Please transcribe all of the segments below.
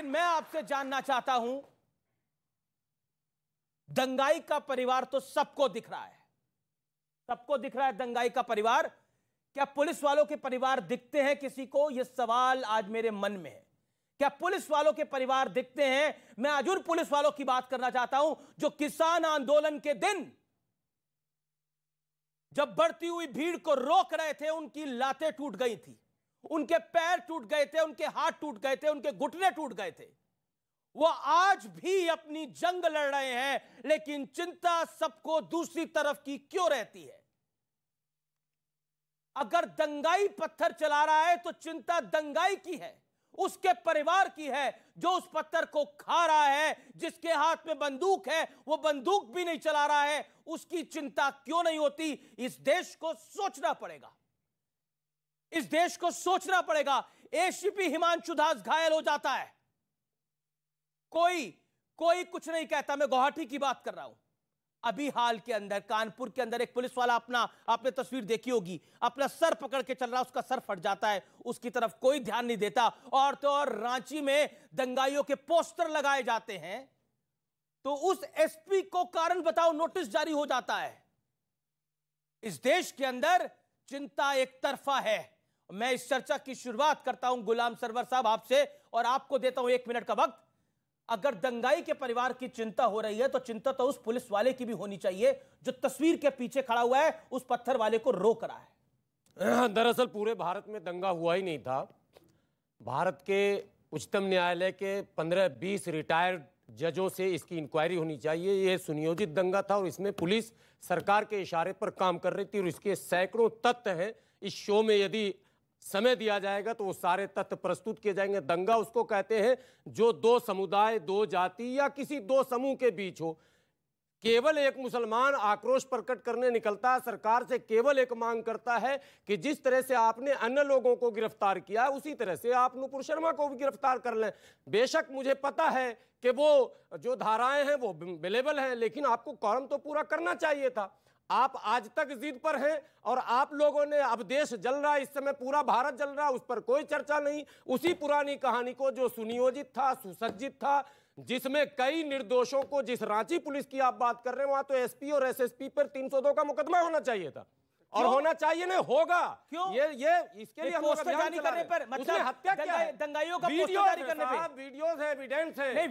लेकिन मैं आपसे जानना चाहता हूं, दंगाई का परिवार तो सबको दिख रहा है, सबको दिख रहा है दंगाई का परिवार। क्या पुलिस वालों के परिवार दिखते हैं किसी को? यह सवाल आज मेरे मन में है। क्या पुलिस वालों के परिवार दिखते हैं? मैं आज उन पुलिस वालों की बात करना चाहता हूं जो किसान आंदोलन के दिन जब बढ़ती हुई भीड़ को रोक रहे थे, उनकी लातें टूट गई थी, उनके पैर टूट गए थे, उनके हाथ टूट गए थे, उनके घुटने टूट गए थे। वो आज भी अपनी जंग लड़ रहे हैं, लेकिन चिंता सबको दूसरी तरफ की क्यों रहती है? अगर दंगाई पत्थर चला रहा है तो चिंता दंगाई की है, उसके परिवार की है जो उस पत्थर को खा रहा है। जिसके हाथ में बंदूक है वो बंदूक भी नहीं चला रहा है, उसकी चिंता क्यों नहीं होती? इस देश को सोचना पड़ेगा, इस देश को सोचना पड़ेगा। एसीपी हिमांशु दास घायल हो जाता है, कोई कुछ नहीं कहता। मैं गुवाहाटी की बात कर रहा हूं। अभी हाल के अंदर कानपुर के अंदर एक पुलिस वाला आपने तस्वीर देखी होगी, अपना सर पकड़ के चल रहा, उसका सर फट जाता है, उसकी तरफ कोई ध्यान नहीं देता। और तो और रांची में दंगाइयों के पोस्टर लगाए जाते हैं तो उस एसपी को कारण बताओ नोटिस जारी हो जाता है। इस देश के अंदर चिंता एक तरफा है। मैं इस चर्चा की शुरुआत करता हूं गुलाम सरवर साहब आपसे, और आपको देता हूं 1 मिनट का वक्त। अगर दंगाई के परिवार की चिंता हो रही है तो चिंता तो उस पुलिस वाले की भी होनी चाहिए जो तस्वीर के पीछे खड़ा हुआ है, उस पत्थर वाले को रोक रहा है। दरअसल पूरे भारत में दंगा हुआ ही नहीं था। भारत के उच्चतम न्यायालय के 15-20 रिटायर्ड जजों से इसकी इंक्वायरी होनी चाहिए। यह सुनियोजित दंगा था और इसमें पुलिस सरकार के इशारे पर काम कर रही थी और इसके सैकड़ों तथ्य हैं। इस शो में यदि समय दिया जाएगा तो वो सारे तथ्य प्रस्तुत किए जाएंगे। दंगा उसको कहते हैं जो दो समुदाय, दो जाति या किसी दो समूह के बीच हो। केवल एक मुसलमान आक्रोश प्रकट करने निकलता है, सरकार से केवल एक मांग करता है कि जिस तरह से आपने अन्य लोगों को गिरफ्तार किया उसी तरह से आप नुपुर शर्मा को भी गिरफ्तार कर लें। बेशक मुझे पता है कि वो जो धाराएं हैं वो अवेलेबल हैं, लेकिन आपको कॉरम तो पूरा करना चाहिए था। आप आज तक जिद पर हैं और आप लोगों ने, अब देश जल रहा है, इस समय पूरा भारत जल रहा है, उस पर कोई चर्चा नहीं। उसी पुरानी कहानी को जो सुनियोजित था, सुसज्जित था, जिसमें कई निर्दोषों को, जिस रांची पुलिस की आप बात कर रहे हैं वहां तो एसपी और एसएसपी पर 302 का मुकदमा होना चाहिए था और होना चाहिए नहीं, होगा। क्यों? ये इसके लिए हम पोस्टर जारी करने पर मतलब हत्या क्या है? दंगाइयों का पोस्टर जारी करने पे वीडियोस है, एविडेंस है। नहीं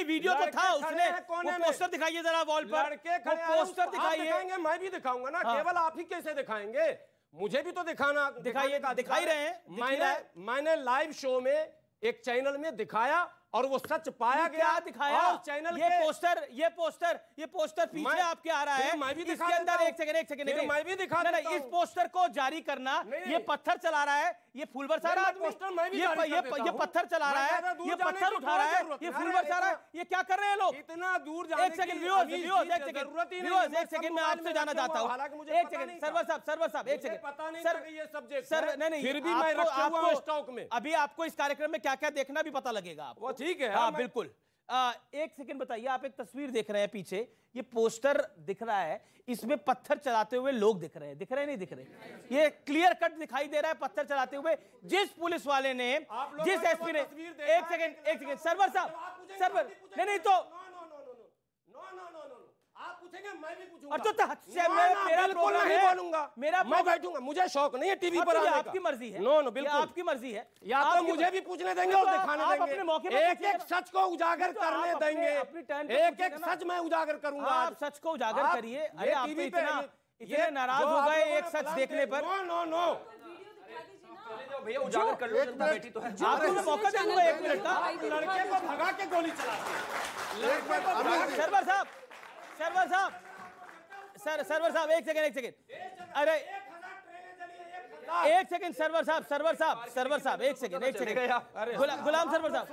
वीडियो तो था, उसने वो पोस्टर दिखाइए जरा वॉल पर, वो पोस्टर दिखाइए। मैं भी दिखाऊंगा ना, केवल आप ही कैसे दिखाएंगे? मुझे भी तो दिखाना, दिखाई रहे हैं। मैंने लाइव शो में एक चैनल में दिखाया और वो सच पाया गया। दिखाया चैनल ये पोस्टर पीछे आपके आ रहा है। मैं भी इसके अंदर एक सेकंड मैं भी दिखा देता हूं। इस पोस्टर को जारी करना, ये पत्थर चला रहा है, ये फूल बरसा रहा है, ये पत्थर चला रहा है, ये पत्थर उठा रहा है, ये फूल बरसा रहा है, ये क्या कर रहे हैं लोग? इतना दूर जाने एक सेकंड एक सेकंड मैं आपसे जाना चाहता हूँ। एक सेकंड सरवर साहब एक सेकंड। पता नहीं था कि ये सब्जेक्ट सर नहीं, फिर भी मैं रखा हुआ हूं स्टॉक में। अभी आपको इस कार्यक्रम में क्या क्या देखना भी पता लगेगा आपको। ठीक है, हाँ बिल्कुल। एक सेकंड बताइए, आप एक तस्वीर देख रहे हैं पीछे, ये पोस्टर दिख रहा है, इसमें पत्थर चलाते हुए लोग दिख रहे हैं नहीं दिख रहे? ये क्लियर कट दिखाई दे रहा है पत्थर चलाते हुए। जिस पुलिस वाले ने, जिस एसपी ने, एक सेकंड सरवर साहब, सरवर नहीं तो आप पूछेंगे मैं भी पूछूंगा। मेरा प्रोग्राम है, बोलूंगा, मैं बैठूंगा, मुझे शौक नहीं है टीवी पर आने का। आपकी मर्जी है। नो बिल्कुल आपकी मर्जी है। या तो मुझे भी पूछने देंगे और दिखाने देंगे, एक सच को उजागर करने देंगे। एक सच मैं उजागर करूंगा। आप सच को उजागर करिए। अरे आप इतने नाराज हो गए एक सच देखने पर। नो भैया उजागर कर लो, जनता बैठी तो है। आपको मौका दूंगा 1 मिनट का। लड़के को भगा के गोली चलाते हैं। सरवर साहब एक सेकंड। अरे एक सेकंड सरवर साहब एक सेकंड। गुलाम सरवर साहब,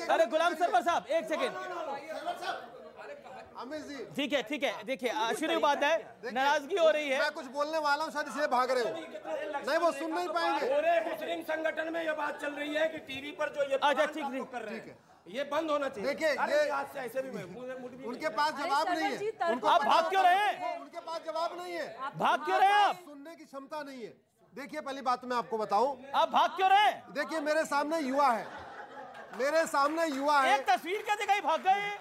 अरे गुलाम सरवर साहब एक सेकंड। ठीक है देखिए शुरू बात है, नाराजगी हो रही है। मैं कुछ बोलने वाला हूँ, शायद इसलिए भाग रहे हो। नहीं वो सुन नहीं पाएंगे। पूरे मुस्लिम संगठन में ये बात चल रही है कि टीवी पर जो ये अच्छा ठीक कर रहे हैं ये बंद होना चाहिए। देखिए ये आज से ऐसे भी उनके पास जवाब नहीं है। आप भाग क्यों रहे हैं? उनके पास जवाब नहीं है। भाग क्यों रहे हैं आप? सुनने की क्षमता नहीं है। देखिए पहली बात मैं आपको बताऊं, आप भाग क्यों रहे हैं? देखिए मेरे सामने युवा है, मेरे सामने युवा है। एक तस्वीर क्या दिखाई, भाग गए।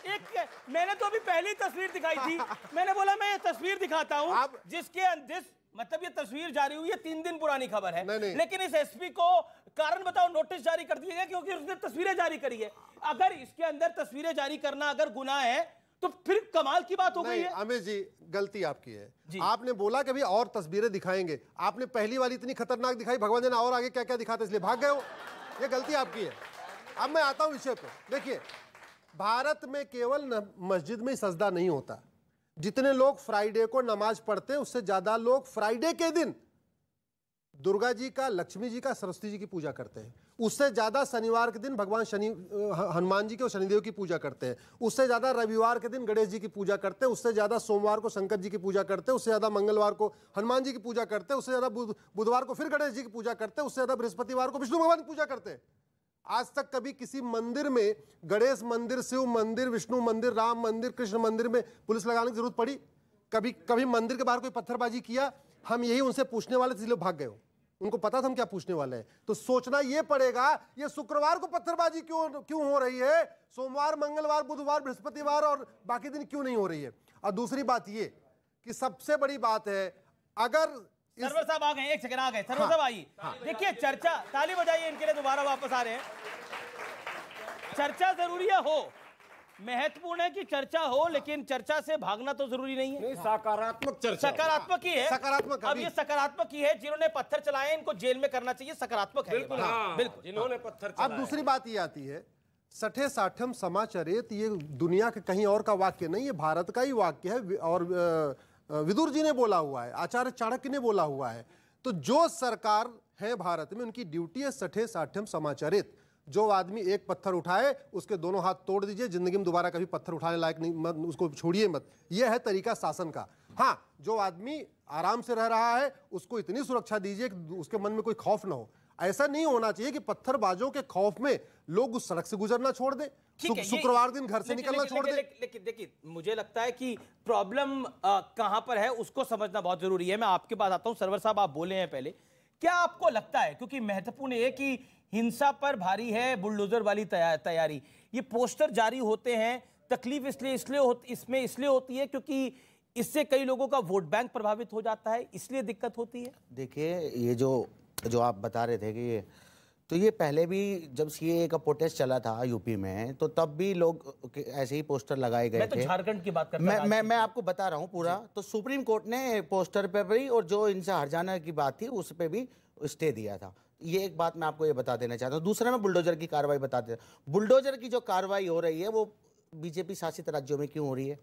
एक मैंने तो अभी पहली तस्वीर दिखाई थी, मैंने बोला मैं ये तस्वीर दिखाता हूं जिसके मतलब ये तस्वीर जारी हुई है 3 दिन पुरानी खबर है। नहीं। लेकिन इस एसपी को कारण बताओ, नोटिस जारी कर दिया गया क्योंकि उसने तस्वीरें जारी करी है। अगर इसके अंदर तस्वीरें जारी करना अगर गुनाह है तो फिर कमाल की बात हो गई है। अमित जी, गलती आपकी है। आपने बोला कि अभी और तस्वीरें दिखाएंगे, आपने पहली वाली इतनी खतरनाक दिखाई, भगवान जाने और आगे क्या क्या दिखाते, इसलिए भाग गए हो। ये गलती आपकी है। अब मैं आता हूं विषय पे। देखिए, भारत में केवल मस्जिद में सजदा नहीं होता। जितने लोग फ्राइडे को नमाज पढ़ते हैं उससे ज्यादा लोग फ्राइडे के दिन दुर्गा जी का, लक्ष्मी जी का, सरस्वती जी की पूजा करते हैं। उससे ज्यादा शनिवार के दिन भगवान हनुमान जी के और शनिदेव की पूजा करते हैं। उससे ज्यादा रविवार के दिन गणेश जी की पूजा करते हैं। उससे ज्यादा सोमवार को शंकर जी की पूजा करते हैं। उससे ज्यादा मंगलवार को हनुमान जी की पूजा करते हैं। उससे ज्यादा बुधवार को फिर गणेश जी की पूजा करते हैं। उससे ज्यादा बृहस्पतिवार को विष्णु भगवान की पूजा करते हैं। आज तक कभी किसी मंदिर में, गणेश मंदिर, शिव मंदिर, विष्णु मंदिर, राम मंदिर, कृष्ण मंदिर में पुलिस लगाने की जरूरत पड़ी? कभी मंदिर के बाहर कोई पत्थरबाजी किया? हम यही उनसे पूछने वाले थे, इसलिए भाग गए हो। उनको पता था हम क्या पूछने वाले हैं। तो सोचना ये पड़ेगा, ये शुक्रवार को पत्थरबाजी क्यों हो रही है, सोमवार, मंगलवार, बुधवार, बृहस्पतिवार और बाकी दिन क्यों नहीं हो रही है। और दूसरी बात ये कि सबसे बड़ी बात है, अगर सरवर साहब आ गए, एक सेकंड आ गए। सरवर साहब आइए। देखिए, चर्चा, ताली बजाइए इनके लिए, दोबारा वापस आ रहे हैं। चर्चा जरूरी है, हो, महत्वपूर्ण है कि चर्चा हो, लेकिन चर्चा से भागना तो जरूरी नहीं है। नहीं, सकारात्मक चर्चा, सकारात्मक ही है। सकारात्मक, अब ये सकारात्मक ही है। जिन्होंने पत्थर चलाए इनको जेल में करना चाहिए, सकारात्मक है। बिल्कुल, बिल्कुल, जिन्होंने पत्थर चलाए। अब दूसरी बात ये आती है, सठे साठम समाचरित, ये दुनिया के कहीं और का वाक्य नहीं, ये भारत का ही वाक्य है और विदुर जी ने बोला हुआ है, आचार्य चाणक्य ने बोला हुआ है। तो जो सरकार है भारत में, उनकी ड्यूटी है सठे साठम समाचरित। जो आदमी एक पत्थर उठाए उसके दोनों हाथ तोड़ दीजिए, जिंदगी में दोबारा कभी पत्थर उठाने लायक नहीं, मत उसको छोड़िए मत। यह है तरीका शासन का। हाँ, जो आदमी आराम से रह रहा है उसको इतनी सुरक्षा दीजिए कि उसके मन में कोई खौफ ना हो। ऐसा नहीं होना चाहिए कि पत्थरबाजों के खौफ में लोग उस सड़क से गुजरना छोड़ दें, शुक्रवार दिन घर से निकलना छोड़ दें। लेकिन देखिए, मुझे लगता है कि प्रॉब्लम कहां पर है उसको समझना बहुत जरूरी है। मैं आपके पास आता हूं। सरवर साहब, आप बोले हैं पहले, क्या आपको लगता है, क्योंकि महत्वपूर्ण ये कि हिंसा पर भारी है बुलडोजर वाली तैयारी, ये पोस्टर जारी होते हैं, तकलीफ इसलिए होती है क्योंकि इससे कई लोगों का वोट बैंक प्रभावित हो जाता है, इसलिए दिक्कत होती है। देखिए, ये जो आप बता रहे थे कि ये पहले भी जब सीएए का प्रोटेस्ट चला था यूपी में, तो तब भी लोग ऐसे ही पोस्टर लगाए गए थे। मैं तो झारखंड की बात कर रहा हूं। मैं आपको बता रहा हूँ पूरा। तो सुप्रीम कोर्ट ने पोस्टर पे भी और जो इनसे हरजाना की बात थी उस पे भी स्टे दिया था। ये एक बात मैं आपको ये बता देना चाहता हूँ। दूसरा, मैं बुलडोजर की कार्रवाई बता देता हूँ। बुलडोजर की जो कार्रवाई हो रही है वो बीजेपी शासित राज्यों में क्यों हो रही है,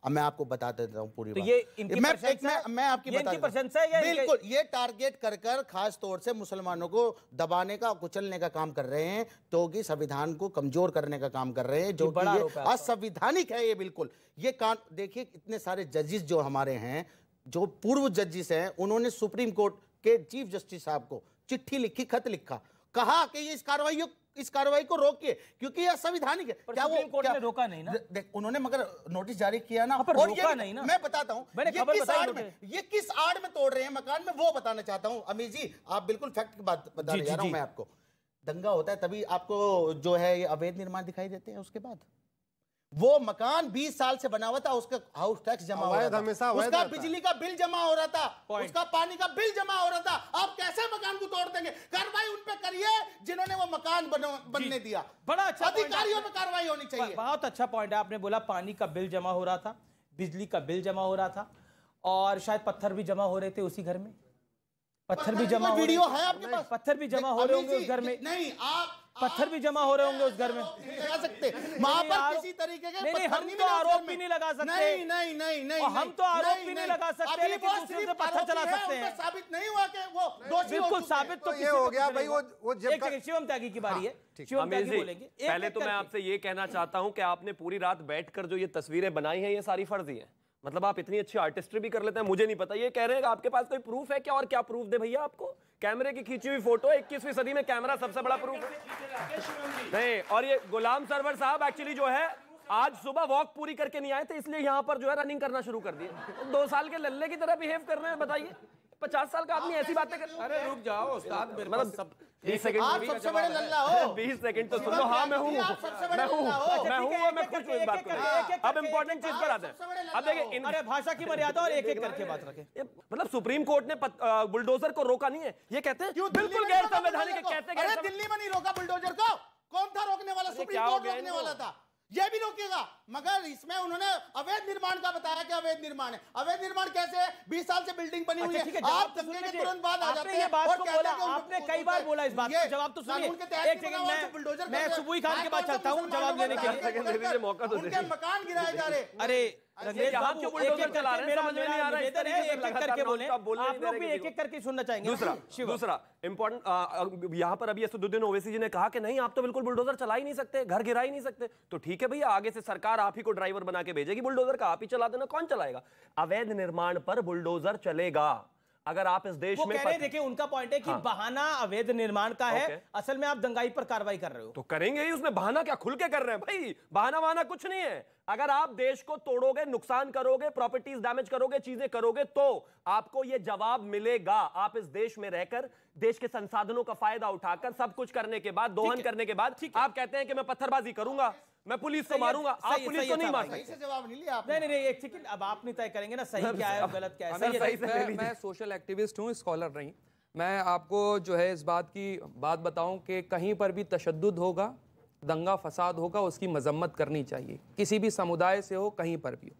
अब मैं आपको बता देता हूँ पूरी तो बात। ये इनकी मैं आपकी बता प्रशंसा है या बिल्कुल, ये टारगेट कर खास तौर से मुसलमानों को दबाने का, कुचलने का काम कर रहे हैं, तो कि संविधान को कमजोर करने का काम कर रहे हैं, जो कि ये असंवैधानिक है। ये बिल्कुल, ये देखिए, इतने सारे जजेस जो हमारे हैं, जो पूर्व जजेस हैं, उन्होंने सुप्रीम कोर्ट के चीफ जस्टिस साहब को चिट्ठी लिखी, खत लिखा, कहा कि ये इस कार्रवाई को रोकिए क्योंकि यह संवैधानिक है। क्या वो कोर्ट ने रोका नहीं ना? उन्होंने मगर नोटिस जारी किया ना, और रोका नहीं ना। मैं बताता हूं ये किस आड़ में तोड़ रहे हैं मकान में, वो बताना चाहता हूं। अमीर जी, आप बिल्कुल फैक्ट की बात बताने जा रहा हूं मैं आपको। दंगा होता है तभी आपको जो है ये अवैध निर्माण दिखाई देते हैं। उसके बाद वो मकान 20 साल से बना हुआ था, उसका हाउस टैक्स जमा हो रहा था, उसका बिजली का बिल जमा हो रहा था, उसका पानी का बिल जमा हो रहा था। आप कैसे मकान को तोड़ देंगे? कार्रवाई उन पे करिए जिन्होंने वो मकान बनने दिया। बड़ा अच्छा, अधिकारियों पे कार्रवाई होनी चाहिए। बहुत अच्छा पॉइंट है आपने बोला। पानी का बिल जमा हो रहा था, बिजली का बिल जमा हो रहा था, और शायद पत्थर भी जमा हो रहे थे उसी घर में। पत्थर भी जमा, वीडियो है आपके पास? पत्थर भी जमा हो रहे होंगे उस घर में। नहीं, आप पत्थर भी जमा हो रहे होंगे उस घर में। लगा सकते वहां पर किसी तरीके के नहीं, हम तो आरोप भी नहीं लगा सकते। नहीं, हम तो आरोप भी नहीं लगा सकते, लेकिन दूसरे से पत्थर चला सकते हैं। साबित नहीं हुआ कि वो दोषी। बिल्कुल साबित तो ये हो गया भाई। वो शिवम त्यागी की बारी है, शिवम त्यागी बोलेंगे। पहले तो मैं आपसे ये कहना चाहता हूं कि आपने पूरी रात बैठकर जो ये तस्वीरें बनाई हैं, ये सारी फर्जी हैं। मतलब आप इतनी अच्छी आर्टिस्ट्री भी कर लेते हैं, मुझे नहीं पता। ये कह रहे हैं आपके पास कोई प्रूफ है क्या? और क्या प्रूफ दे भैया आपको? कैमरे की खींची हुई फोटो, 21वीं सदी में कैमरा सबसे बड़ा प्रूफ है। नहीं, और ये गुलाम सरवर साहब एक्चुअली जो है आज सुबह वॉक पूरी करके नहीं आए थे, इसलिए यहाँ पर जो है रनिंग करना शुरू कर दिए। 2 साल के लल्ले की तरह बिहेव कर रहे हैं। बताइए, 50 साल का आदमी ऐसी बातें कर। अरे रुक जाओ उस्ताद, मतलब 20 सेकंड आप सबसे बड़े लल्ला हो। 20 सेकंड तो सुन लो। हाँ मैं हूँ, आप सबसे बड़े लल्ला हो। मैं हूँ और मैं खुश हूँ इस बात को। अब इम्पोर्टेंट चीज पर आते हैं। अब देखिए, अरे भाषा की मर्यादा और एक एक करके बात रखें। मतलब सुप्रीम कोर्ट ने बुलडोजर को रोका नहीं है, ये कहते हैं बिल्कुल गैर संवैधानिक कहते हैं। अरे दिल्ली में नहीं रोका बुलडोजर को, कौन था रोकने वाला? सुप्रीम कोर्ट रोकने वाला था, ये भी रोकेगा। मगर इसमें उन्होंने अवैध निर्माण का बताया कि अवैध निर्माण है। अवैध निर्माण कैसे है? 20 साल से बिल्डिंग बनी हुई है, आप दंगे के तुरंत बाद आ जाते हैं और कहते हैं कि आपने कई बार बोला इस बात को, जवाब तो सुनिए। एक सेकंड, मैं सुबुई खान के पास चलता हूं जवाब लेने के लिए। मौका तो उनके मकान गिराए जा रहे। अरे यहाँ क्यों बुलडोजर चला रहे हैं, समझ में नहीं आ रहा है। एक एक करके बोले, आप लोग भी एक एक करके सुनना चाहेंगे। दूसरा इंपॉर्टेंट, यहाँ पर अभी असदुद्दीन ओवैसी जी ने कहा कि नहीं आप तो बिल्कुल बुलडोजर चला ही नहीं सकते, घर गिरा ही नहीं सकते। तो ठीक है भैया, आगे से सरकार आप ही को ड्राइवर बना के भेजेगी बुलडोजर का, आप ही चला देना, कौन चलाएगा? अवैध निर्माण पर बुलडोजर चलेगा। अगर आप इस देश में देखिए उनका पॉइंट है कि बहाना अवैध निर्माण का है, असल में आप दंगाई पर कार्रवाई कर रहे हो। तो करेंगे ही, उसमें बहाना क्या, खुल के कर रहे हैं भाई। बहाना कुछ नहीं है। अगर आप देश को तोड़ोगे, नुकसान करोगे, प्रॉपर्टीज डैमेज करोगे, चीजें करोगे, तो आपको यह जवाब मिलेगा। आप इस देश में रहकर, देश के संसाधनों का फायदा उठाकर, सब कुछ करने के बाद, दोहन करने के बाद आप कहते हैं कि मैं पत्थरबाजी करूंगा, मैं पुलिस को मारूंगा। आप पुलिस को नहीं मार सकते। जवाब नहीं लिया आपने। नहीं, एक सेकंड, अब आप नहीं तय करेंगे ना सही क्या है और गलत क्या है। मैं सोशल एक्टिविस्ट हूँ, स्कॉलर नहीं। मैं आपको जो है इस बात की बात बताऊं कि कहीं पर भी तशद्दुद होगा, दंगा फसाद होगा, उसकी मजम्मत करनी चाहिए, किसी भी समुदाय से हो, कहीं पर भी हो।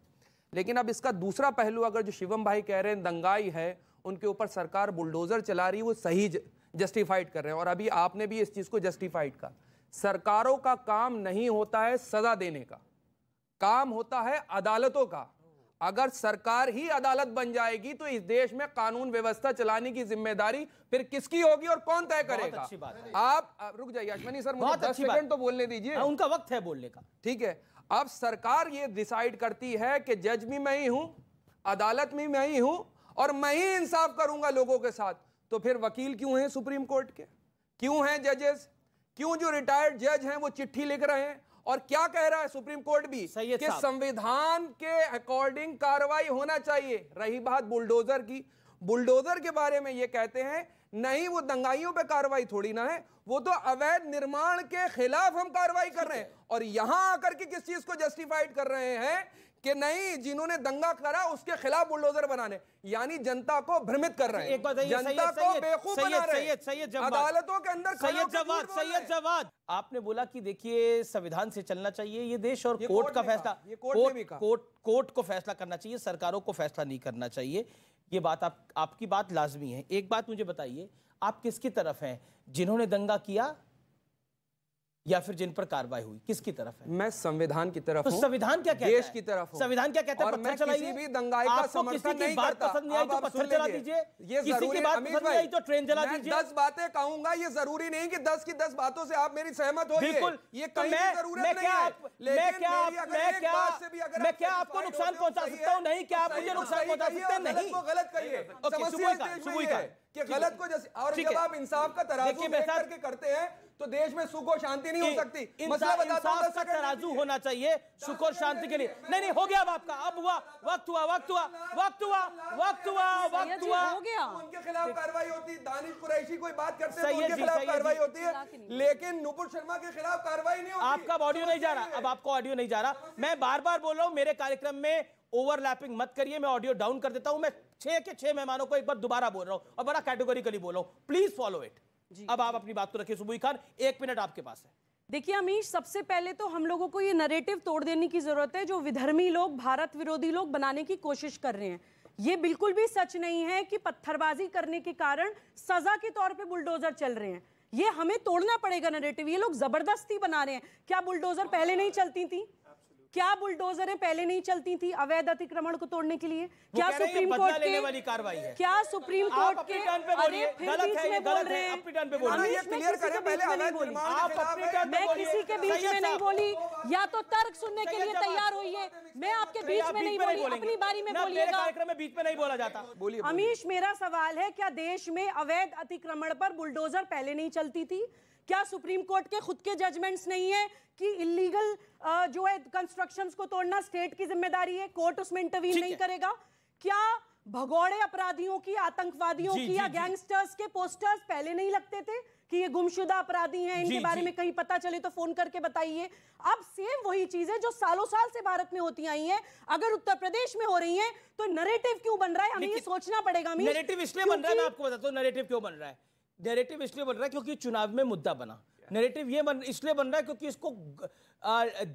लेकिन अब इसका दूसरा पहलू, अगर जो शिवम भाई कह रहे हैं दंगाई है, उनके ऊपर सरकार बुलडोजर चला रही है, वो सही जस्टिफाइड कर रहे हैं। और अभी आपने भी इस चीज को जस्टिफाइड कहा। सरकारों का काम नहीं होता है सजा देने का, काम होता है अदालतों का। अगर सरकार ही अदालत बन जाएगी तो इस देश में कानून व्यवस्था चलाने की जिम्मेदारी फिर किसकी होगी और कौन तय करेगा? आप रुक जाइए अश्वनी सर, मुझे 10 सेकंड तो बोलने दीजिए, उनका वक्त है बोलने का। ठीक है, अब सरकार ये डिसाइड करती है कि जज भी मैं ही हूं, अदालत में मैं ही हूं और मैं ही इंसाफ करूंगा लोगों के साथ। तो फिर वकील क्यों हैं सुप्रीम कोर्ट के, क्यों हैं जजेस, क्यों जो रिटायर्ड जज हैं वो चिट्ठी लिख रहे हैं? और क्या कह रहा है सुप्रीम कोर्ट भी कि संविधान के अकॉर्डिंग कार्रवाई होना चाहिए। रही बात बुलडोजर की, बुलडोजर के बारे में ये कहते हैं नहीं, वो दंगाइयों पे कार्रवाई थोड़ी ना है, वो तो अवैध निर्माण के खिलाफ हम कार्रवाई कर रहे हैं। और यहां आकर के किस चीज को जस्टिफाइड कर रहे हैं कि नहीं, जिन्होंने दंगा करा उसके खिलाफ बुलडोजर बनाने, यानी जनता को भ्रमित कर रहे हैं, जनता को बेवकूफ बना रहे हैं अदालतों के अंदर। सैयद जवाद, आपने बोला कि देखिए संविधान से चलना चाहिए ये देश और कोर्ट का फैसला, कोर्ट को फैसला करना चाहिए, सरकारों को फैसला नहीं करना चाहिए। ये बात आपकी बात लाजमी है। एक बात मुझे बताइए, आप किसकी तरफ हैं, जिन्होंने दंगा किया या फिर जिन पर कार्रवाई हुई, किसकी तरफ है? मैं संविधान की तरफ हूं। संविधान क्या कहता है? देश की तरफ हूं। संविधान क्या कहता है? पत्थर चलाइए। किसी भी दंगाई का समर्थन नहीं करता। पसंद नहीं आई तो पत्थर चला दीजिए, किसी की बात पसंद नहीं आई तो ट्रेन जला दीजिए। 10 बातें कहूंगा, ये जरूरी नहीं कि 10 की 10 बातों से आप मेरी सहमत होइए। बिल्कुल, ये कहीं भी जरूरत नहीं है। मैं क्या आपको नुकसान पहुंचा सकता हूं? नहीं, क्या आप मुझे नुकसान पहुंचा सकते हैं? नहीं, गलत कहिए, समस्या कि गलत को जैसे, और जब आप इंसाफ का तराजू करके करते हैं तो देश में सुख और शांति नहीं हो सकती। मसला बताता हूं, इंसाफ का तराजू होना चाहिए सुख और शांति के लिए। नहीं हो गया अब आपका, अब हुआ, वक्त हुआ हो गया। उनके खिलाफ कार्रवाई होती, दानिश कुरैशी कोई बात करते हैं तो उनके खिलाफ कार्रवाई होती है, लेकिन नुपुर शर्मा के खिलाफ कार्रवाई नहीं होती। आपका ऑडियो नहीं जा रहा, अब आपको ऑडियो नहीं जा रहा। मैं बार बार बोल रहा हूं, मेरे कार्यक्रम में ओवरलैपिंग मत करिए, मैं ऑडियो डाउन कर देता हूं। मैं 6 के 6 मेहमानों को एक बार दोबारा बोल रहा हूं और बड़ा कैटेगोरिकली बोल रहा हूं, प्लीज फॉलो इट। अब आप अपनी बात को रखिए सुबुई खान, 1 मिनट आपके पास है। देखिए अमीश, सबसे पहले तो हम लोगों को ये नैरेटिव तोड़ देने की जरूरत है जो विधर्मी लोग, भारत विरोधी लोग बनाने की कोशिश कर रहे हैं। ये बिल्कुल भी सच नहीं है कि पत्थरबाजी करने के कारण सजा के तौर पे बुलडोजर चल रहे हैं। ये हमें तोड़ना पड़ेगा नैरेटिव। ये लोग जबरदस्ती बना रहे हैं। क्या बुलडोजर पहले नहीं चलती थी? क्या बुलडोजरें पहले नहीं चलती थी अवैध अतिक्रमण को तोड़ने के लिए? क्या सुप्रीम कोर्ट के वाली कार्रवाई है? क्या सुप्रीम कोर्ट के गलत है, गलत है, अपनी टर्न पे बोलिए। मैं किसी के बीच में नहीं बोली, या तो तर्क सुनने के लिए तैयार होइए। मैं आपके बीच में नहीं बोली, अपनी बारी में बोलिएगा। कार्यक्रम में बीच में नहीं बोला जाता। अमीश, मेरा सवाल है, क्या देश में अवैध अतिक्रमण पर बुलडोजर पहले नहीं चलती थी? क्या सुप्रीम कोर्ट के खुद के जजमेंट्स नहीं है कि इलीगल जो है कंस्ट्रक्शंस को तोड़ना स्टेट की जिम्मेदारी है, कोर्ट उसमें इंटरवीन नहीं करेगा? क्या भगोड़े अपराधियों की, आतंकवादियों की या गैंगस्टर्स के पोस्टर्स पहले नहीं लगते थे? कि ये गुमशुदा अपराधी हैं, इनके जी, बारे जी। में कहीं पता चले तो फोन करके बताइए। अब सेम वही चीजें जो सालों साल से भारत में होती आई हैं, अगर उत्तर प्रदेश में हो रही हैं तो नैरेटिव क्यों बन रहा है? हमें ये सोचना पड़ेगा। नैरेटिव इसलिए बन रहा है, मैं आपको बताता हूं नैरेटिव क्यों बन रहा है। नैरेटिव इसलिए बन रहा है क्योंकि चुनाव में मुद्दा बना। नैरेटिव ये इसलिए बन रहा है क्योंकि इसको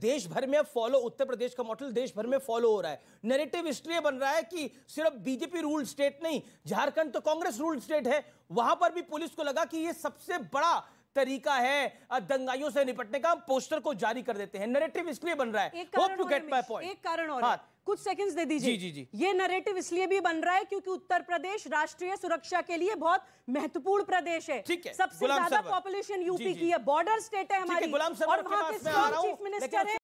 देश भर में फॉलो, उत्तर प्रदेश का मॉडल देश भर में फॉलो हो रहा है। नैरेटिव इसलिए बन रहा है कि सिर्फ बीजेपी रूल स्टेट नहीं, झारखंड तो कांग्रेस रूल स्टेट है, वहां पर भी पुलिस को लगा कि ये सबसे बड़ा तरीका है दंगाइयों से निपटने का, हम पोस्टर को जारी कर देते हैं। नैरेटिव इसलिए बन रहा है। Hope to get my point. एक कारण और हाँ, है, कुछ सेकंड्स दे दीजिए। जी, जी, जी। ये नैरेटिव इसलिए भी बन रहा है क्योंकि उत्तर प्रदेश राष्ट्रीय सुरक्षा के लिए बहुत महत्वपूर्ण प्रदेश है। ठीक है, सबसे गुलाम ज्यादा सरवर। पॉपुलेशन यूपी जी, जी। की है, बॉर्डर स्टेट है ठीक है, हमारी, गुलाम सरवर और के वहां के पास मैं आ रहा स्ट्रॉन्ग हूं, चीफ मिनिस्टर लेकिन है।